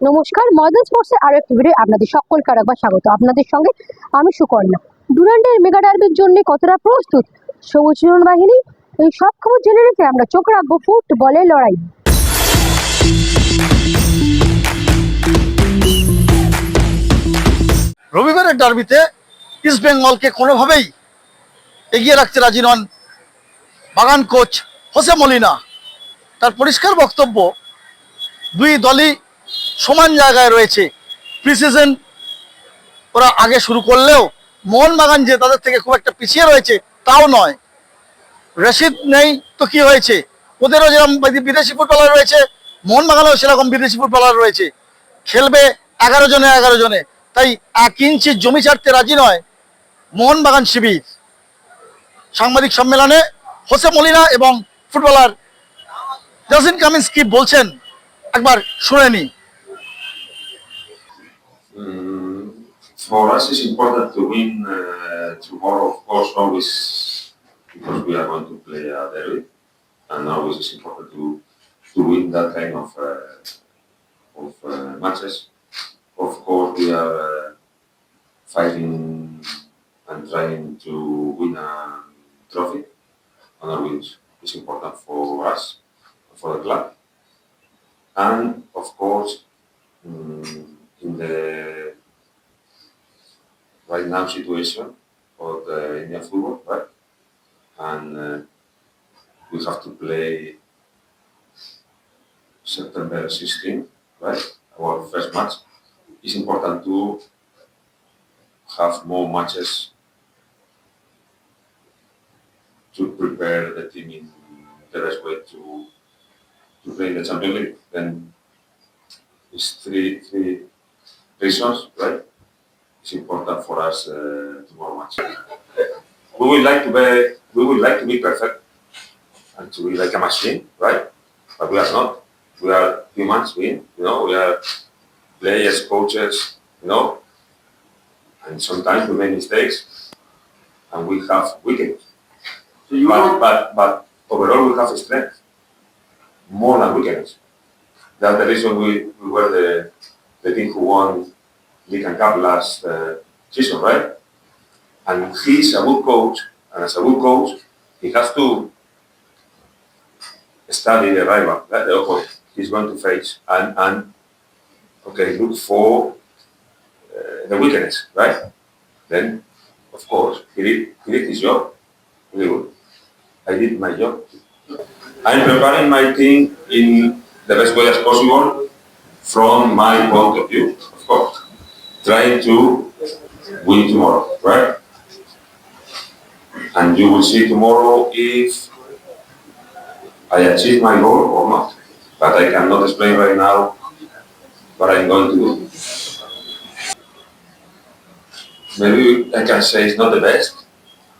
নমস্কার, মডার্ন স্পোর্টসের আরো একটি ভিডিও আপনাদের সকলকে আরেকবার স্বাগত। আপনাদের সঙ্গে আমি সুকর্ণা। ডুরান্ডের মেগা ডার্বির জন্য কতটা প্রস্তুত সবুজ হিরণ বাহিনী, এই সব খবর জেনে রেখে আমরা চোখ রাখবো ফুটবলের লড়াই। রবিবারের ডার্বিতে ইস্ট বেঙ্গলকে কোনোভাবেই এগিয়ে রাখতে রাজি নন বাগান কোচ হোসে মলিনা। তার পরিষ্কার বক্তব্য, দুই দলই সমান জায়গায় রয়েছে। প্রিসিজন ওরা আগে শুরু করলেও মোহনবাগান যে তাদের থেকে খুব একটা পিছিয়ে রয়েছে তাও নয়। রশিদ নেই তো কি হয়েছে, ওদেরও যেরকম বিদেশি ফুটবলার রয়েছে, মোহনবাগানেও সেরকম বিদেশি ফুটবলার রয়েছে। খেলবে 11 জনে, তাই 1 ইঞ্চি জমি ছাড়তে রাজি নয় মোহনবাগান শিবির। সাংবাদিক সম্মেলনে হোসে মলিনা এবং ফুটবলার জাসিন কামিন্স কি বলছেন একবার শুনে নি। For us, it's important to win tomorrow, of course, always, because we are going to play a derby, and always it's important to win that kind of matches. Of course, we are fighting and trying to win a trophy, and always it's important for us, for the club, and of course, in the right now situation of the Indian football, right? And we have to play September 16, right? Our first match. It's important to have more matches to prepare the team in the best way to play in the Champions League. Then it's three reasons, right? It's important for us tomorrow match. We would like to be perfect and to be like a machine, right? But we are not. We are humans. We are players, coaches, and sometimes we make mistakes and we have weakness. But overall we have strength more than weakness. That's the reason we were the team who won League and Cup last season, right? And he's a good coach, and as a good coach, he has to study the rival, right? The opponent he's going to face, and look for the weakness, right? Then, of course, he did his job really good. I did my job. I'm preparing my team in the best way as possible from my point of view, of course. Trying to win tomorrow, right? And you will see tomorrow if I achieve my goal or not. But I cannot explain right now what I'm going to do. Maybe I can say it's not the best,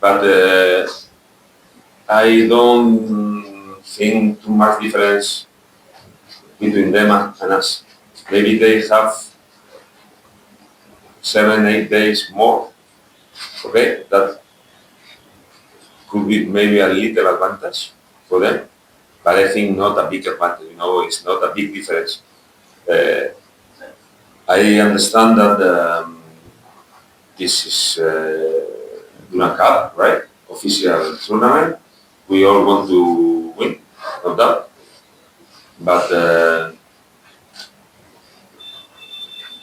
but I don't think too much difference between them and us. Maybe they have 7-8 days more. Okay, that could be maybe a little advantage for them, but I think not a big advantage. It's not a big difference. I understand that this is Duran Cup, right? Official tournament. We all want to win, no doubt. But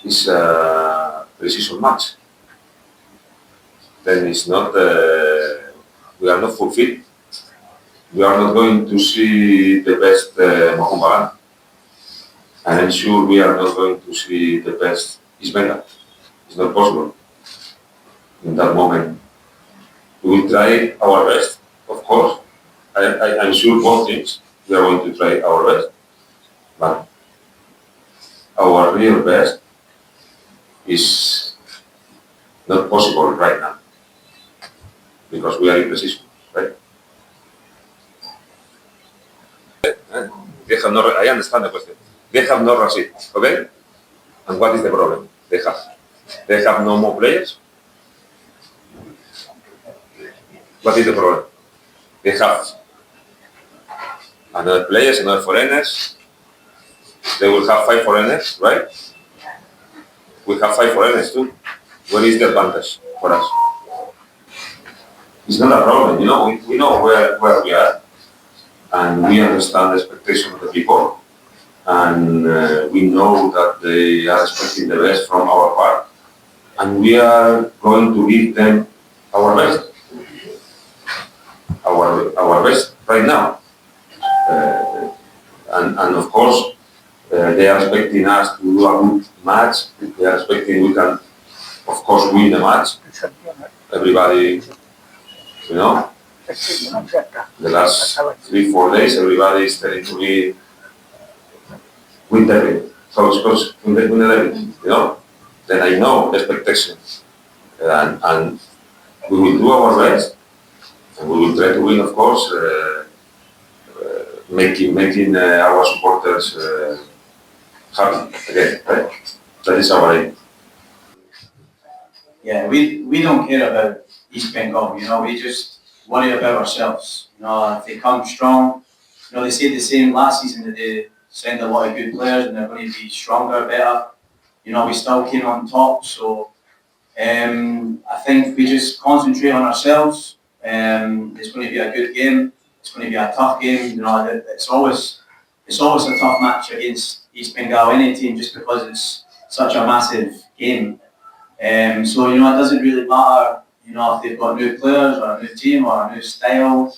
it's a precision match. Then it's not. We are not fulfilled. We are not going to see the best Mohammedan, and I'm sure we are not going to see the best Ismaila. It's not possible. In that moment, we will try our best. Of course, I'm sure both teams we are going to try our best, but our real best is not possible right now because we are in position, right? They have no. I understand the question. They have no Rashid, okay? And what is the problem? They have no more players. What is the problem? They have another players, another foreigners, They will have 5 foreigners, right? We have 5 foreigners too. Where is the advantage for us? It's not a problem, you know. We know where we are, and we understand the expectation of the people, and we know that they are expecting the best from our part, and we are going to give them our best, our best right now. And of course, they are expecting us to do a good match. They are expecting we can, of course, win the match. Everybody, you know, the last 3-4 days, everybody is telling to me, win the game. So it's because win the game, you know. Then I know the expectations, and we will do our best, and we will try to win, of course. Making our supporters happy again, right? That is our aim. Yeah, we don't care about East Bengal, you know, we just worry about ourselves. You know, if they come strong, you know, they say the same last season that they signed a lot of good players and they're going to be stronger, better. You know, we still came on top, so I think we just concentrate on ourselves. It's going to be a good game. It's going to be a tough game. You know, it's always a tough match against East Bengal, any team, just because it's such a massive game. So, you know, it doesn't really matter, you know, if they've got new players or a new team or a new style.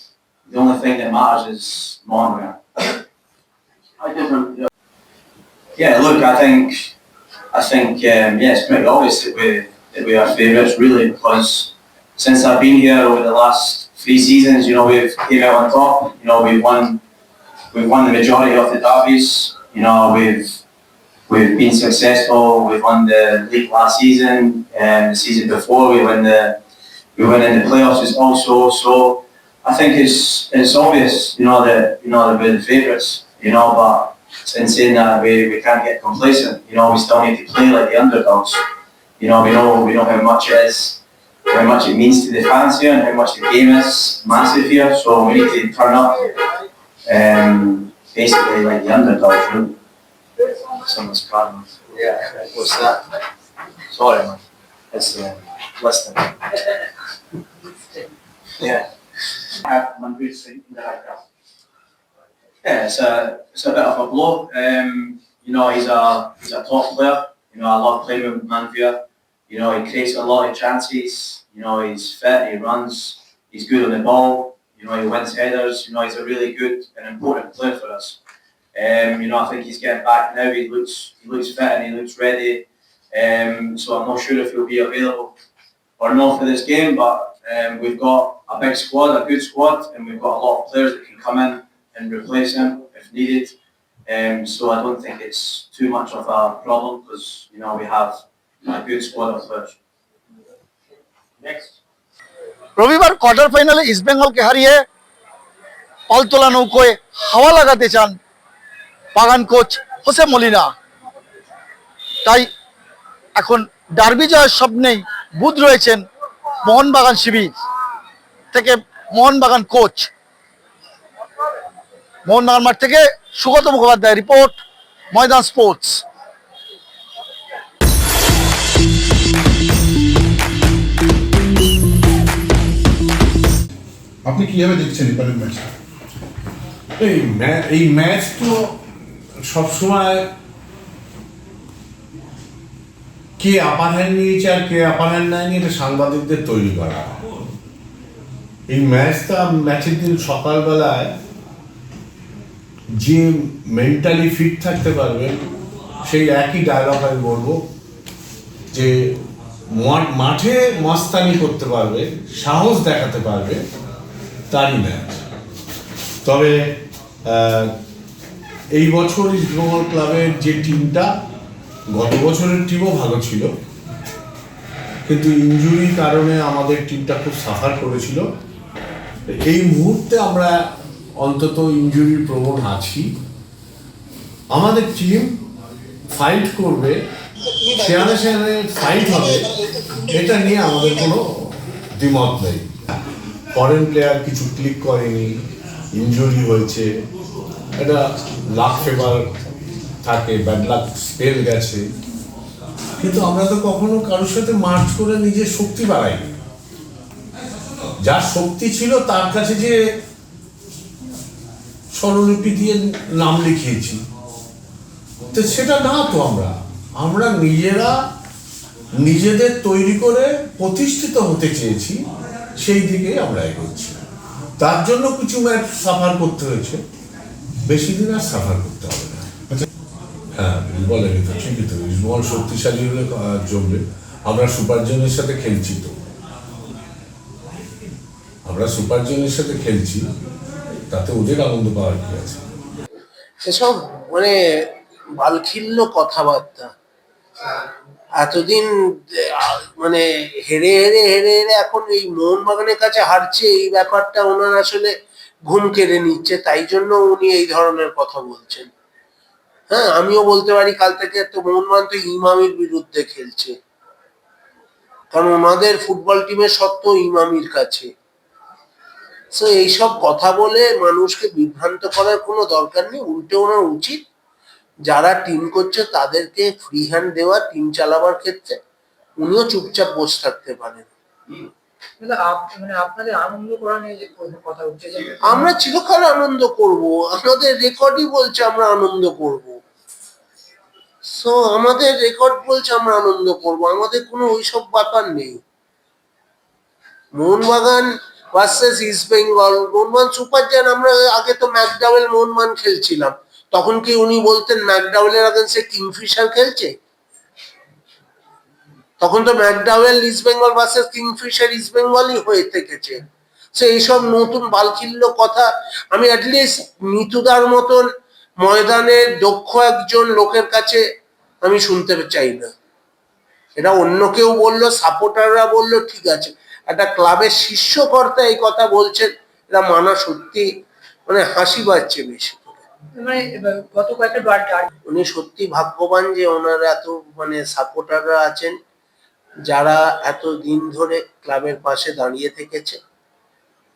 The only thing that matters is Monaghan. Yeah, look, I think, yeah, it's pretty obvious that we are favourites, really, because since I've been here over the last 3 seasons, you know, we've came out on top. You know, we've won the majority of the derbies. You know, we've been successful. We've won the league last season, and the season before we went in the playoffs also. So I think it's obvious, you know, that we're the favourites. You know, but in saying that, we can't get complacent. You know, we still need to play like the underdogs. You know, we know how much it is, how much it means to the fans here, and how much the game is massive here. So we need to turn up, basically like the underdogs. Really. Someone's calling. Yeah, what's that? Sorry, man. It's listening. Yeah. Yeah, it's a bit of a blow. You know, he's a top player. You know, I love playing with Manvia. You know, he creates a lot of chances. You know, he's fit, he runs, he's good on the ball. You know, he wins headers. You know, he's a really good and important player for us. You know, I think he's getting back now. He looks fit and he looks ready. So I'm not sure if he'll be available or not for this game. But we've got a big squad, a good squad, and we've got a lot of players that can come in and replace him if needed. So I don't think it's too much of a problem because, you know, we have a good squad of players. Next. রবিবার quarter ফাইনালে ইস্টবেঙ্গলকে হারিয়ে পালতোলা নৌকোয় হাওয়া লাগাতে চান বাগান coach Jose Molina. তাই এখন ডার্বি জয়ের স্বপ্নেই বুঁদ রয়েছেন মোহনবাগান শিবির থেকে মোহনবাগান কোচ। মোহনবাগান মাঠ থেকে সুগত মুখোপাধ্যায় রিপোর্ট, ময়দান স্পোর্টস। আপনি কিভাবে দেখছেন এবারের ম্যাচটা? এই ম্যাচ তো সবসময় কে আপার হ্যান্ড নিয়েছে আর কে আপার হ্যান্ড নেয়নি, এটা সাংবাদিকদের তৈরি করা। এই ম্যাচের দিন সকালবেলায় যে মেন্টালি ফিট থাকতে পারবে সেই একই ডায়লগ আমি বলবো, যে মাঠে মস্তানি করতে পারবে, সাহস দেখাতে পারবে, তারই ম্যাচ। তবে এই বছর ইস্টবেঙ্গল ক্লাবের যে টিমটা, গত বছরের টিমও ভালো ছিল, কিন্তু ইনজুরির কারণে আমাদের টিমটা খুব সাফার করেছিল। এই মুহূর্তে আমরা অন্তত ইনজুরির প্রবণ আছি। আমাদের টিম ফাইট করবে, সেখানে ফাইট হবে, এটা নিয়ে আমাদের কোনো দ্বিমত নেই। ফরেন প্লেয়ার কিছু ক্লিক করেনি, ইনজুরি হয়েছে, এটা লাক ফেভার থাকে, ব্যাড লাক স্পেল গেছে, কিন্তু আমরা তো কখনো কারোর সাথে মার্চ করে নিজের শক্তি বাড়াইনি। যার শক্তি ছিল তার কাছে যে স্বরলিপি দিয়ে নাম লিখিয়েছি, তো সেটা না তো। আমরা নিজেরা নিজেদের তৈরি করে প্রতিষ্ঠিত হতে চেয়েছি, সেই দিকেই আমরা এগোচ্ছি। তার জন্য কিছু ম্যাচ সাফার করতে হয়েছে, বেশি দিন আর সাফার করতে হবে না। হ্যাঁ, বলেনি তো, ঠিকই তো, ইস্টবেঙ্গল শক্তিশালী হলে জমবে। আমরা সুপার জোনের সাথে খেলছি, তো আমরা সুপার জোনের সাথে খেলছি, তাতে ওদের আনন্দ পাওয়ার কি আছে? সেসব মানে বালখিল্য কথাবার্তা। এতদিন মানে হেরে হেরে হেরে হেরে এখন এই মোহনবাগানের কাছে হারছে, এই ব্যাপারটা ওনার আসলে ঘুম কেড়ে নিচ্ছে, তাই জন্য উনি এই ধরনের কথা বলছেন। হ্যাঁ, আমিও বলতে পারি কাল থেকে তো মোহনবাগান তো ইমামির বিরুদ্ধে খেলছে, কারণ ওনাদের ফুটবল টিমের সত্ত্ব ইমামির কাছে। তো এইসব কথা বলে মানুষকে বিভ্রান্ত করার কোনো দরকার নেই। উল্টে ওনার উচিত যারা টিম করছে তাদেরকে ফ্রি হ্যান্ড দেওয়া টিম চালাবার ক্ষেত্রে। উনিও চুপচাপ বসে থাকতে পারেন। মানে আপনাদের আনন্দ করা নিয়ে যে কথা উঠছে, যে আমরা চিরকাল আনন্দ করব, আমাদের রেকর্ডই বলছে আমরা আনন্দ করব। সো আমাদের রেকর্ড বলছে আমরা আনন্দ করব, আমাদের কোনো ওইসব ব্যাপার নেই। Mohun Bagan versus east Bengal, Mohun Bagan super giant, আমরা আগে তো ম্যাকডাওয়েল মোহনবাগান খেলছিলাম, তখন কি উনি বলতেন ম্যাকডাওয়েলের আগেন্সে কিংফিশার খেলছে? তখন তো McDowell East Bengal versus Kingfisher East বেঙ্গলই হয়ে থেকেছে। সো এইসব নতুন বালখিল্য কথা আমি অ্যাটলিস্ট নিতুদার মতন ময়দানের দক্ষ একজন লোকের কাছে আমি শুনতে চাই না। এটা অন্য কেউ বললো, সাপোর্টাররা বললো, ঠিক আছে, একটা ক্লাবের শীর্ষকর্তা এই কথা বলছেন, এটা মানা সত্যি মানে হাসি পাচ্ছে বেশি করে। মানে গত কয়েকটা উনি সত্যি ভাগ্যবান যে ওনার এত মানে সাপোর্টাররা আছেন, যারা এত দিন ধরে ক্লাবের পাশে দাঁড়িয়ে থেকেছে,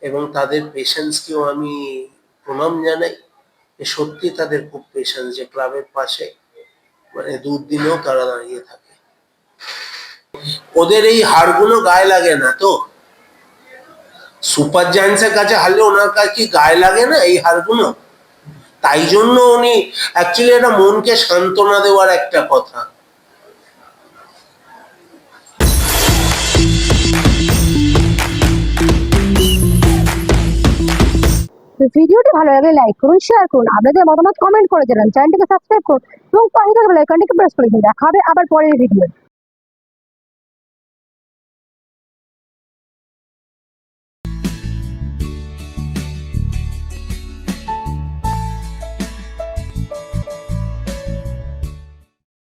এবং তাদের পেশেন্সকেও আমি প্রণাম জানাই। সত্যি তাদের খুব পেশেন্স যে ক্লাবের পাশে মানে দুদিনেও তারা দাঁড়িয়ে থাকে। ওদের এই হারগুলো গায়ে লাগে না তো? সুপার জায়ান্টসের কাছে হারলে ওনার কাছে কি গায়ে লাগে না এই হারগুলো? তাই জন্য উনি অ্যাকচুয়ালি এটা মনকে সান্ত্বনা দেওয়ার একটা কথা। ভিডিওটি ভালো লাগলে লাইক করুন, শেয়ার করুন, আপনাদের মতামত কমেন্ট করে জানান, চ্যানেলটিকে সাবস্ক্রাইব করুন এবং পাশে থাকা বেল আইকনটিকে প্রেস করে দিন। দেখা হবে আবার পরের ভিডিও।